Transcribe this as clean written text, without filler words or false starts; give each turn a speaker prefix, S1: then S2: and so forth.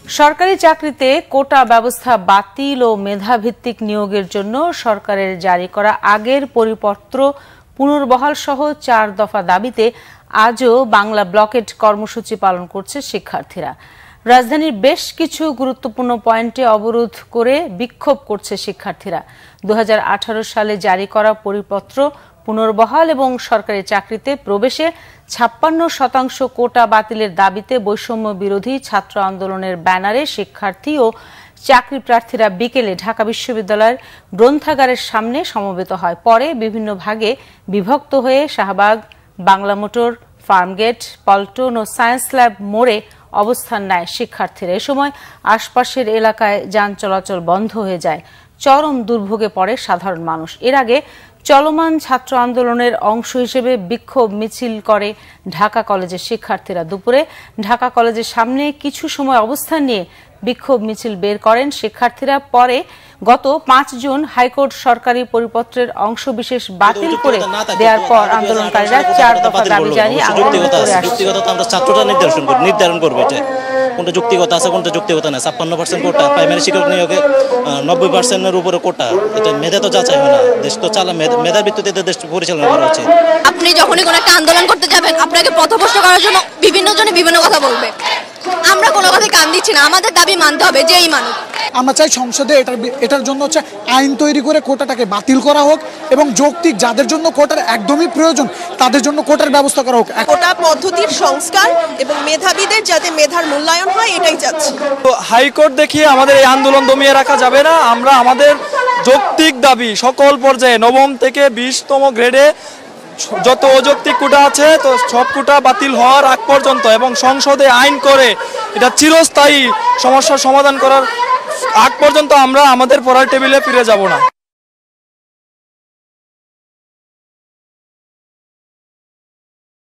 S1: সরকারি চাকরিতে কোটা ব্যবস্থা বাতিল ও মেধাভিত্তিক নিয়োগের জন্য সরকারের জারি করা আগের পরিপত্র পুনর্বহাল সহ ৪ দফা দাবিতে আজও বাংলা ব্লকেড কর্মসূচি পালন করছে শিক্ষার্থীরা। রাজধানীর বেশ কিছু গুরুত্বপূর্ণ পয়েন্টে অবরোধ করে বিক্ষোভ করছে শিক্ষার্থীরা। ২০১৮ সালে জারি করা পরিপত্র পুনর্বহাল এবং সরকারি চাকরিতে প্রবেশে ৫৬% কোটা বাতিলের দাবিতে বৈষম্য বিরোধী ছাত্র আন্দোলনের ব্যানারে শিক্ষার্থী ও চাকরি প্রার্থীরা বিকেলে ঢাকা বিশ্ববিদ্যালয়ের গ্রন্থাগারের সামনে সমবেত হয়। পরে বিভিন্ন ভাগে বিভক্ত হয়ে শাহবাগ, বাংলা মোটর, ফার্মগেট, পল্টন ও সায়েন্স ল্যাব মোড়ে অবস্থান নেয় শিক্ষার্থীরা। এ সময় আশপাশের এলাকায় যান চলাচল বন্ধ হয়ে যায়। চরম দুর্ভোগে পড়ে সাধারণ মানুষ। এর আগে চলমান ছাত্র আন্দোলনের অংশ হিসেবে বিক্ষোভ মিছিল করে ঢাকা কলেজের শিক্ষার্থীরা। দুপুরে ঢাকা কলেজের সামনে কিছু সময় অবস্থান নিয়ে বিক্ষোভ মিছিল বের করেন শিক্ষার্থীরা। পরে গত ৫ জুন হাইকোর্ট সরকারি পরিপত্রের অংশবিশেষ বাতিল করে দেওয়ার পর আন্দোলনকারীরা ৪ দফা দাবি জানিয়ে আন্দোলন করে আসছে।
S2: নির্ধারণ করবে কোনটা যুক্তিগত আছে, কোনটা যুক্তিগত না। ৫৬% কোটা, প্রাইমারি শিক্ষক নিয়োগে ৯০%-এর উপরে কোটা। এটা মেধা তো যাচাই হয় না, দেশ তো মেধার ভিত্তিতে দেশ পরিচালনা করা উচিত।
S3: আপনি যখনই কোনো একটা আন্দোলন করতে যাবেন, আপনাকে পথভ্রষ্ট করার জন্য বিভিন্ন জনে বিভিন্ন কথা বলবে। আমরা কোনো কথাই কান দিচ্ছি না, আমাদের দাবি মানতে হবে যেই মানুষ।
S4: আমরা চাই সংসদে এটার জন্য আইন তৈরি করে কোটাটাকে বাতিল করা হোক এবং যৌক্তিক যাদের জন্য কোটার একদমই প্রয়োজন তাদের জন্য কোটার ব্যবস্থা করা হোক।
S5: কোটা পদ্ধতির সংস্কার এবং মেধাবীদের যাতে মেধার মূল্যায়ন হয় এটাই চাচ্ছি।
S6: হাইকোর্ট দেখিয়ে আমাদের এই আন্দোলন দমিয়ে রাখা যাবে না। আমরা আমাদের যৌক্তিক দাবি সকল পর্যায়ে নবম থেকে 20তম গ্রেডে যত অযৌক্তিক কোটা আছে তো সব কোটা বাতিল হওয়ার আগ পর্যন্ত এবং সংসদে আইন করে এটা চিরস্থায়ী সমস্যার সমাধান করার আগ পর্যন্ত আমরা আমাদের পড়ার টেবিলে ফিরে যাব না।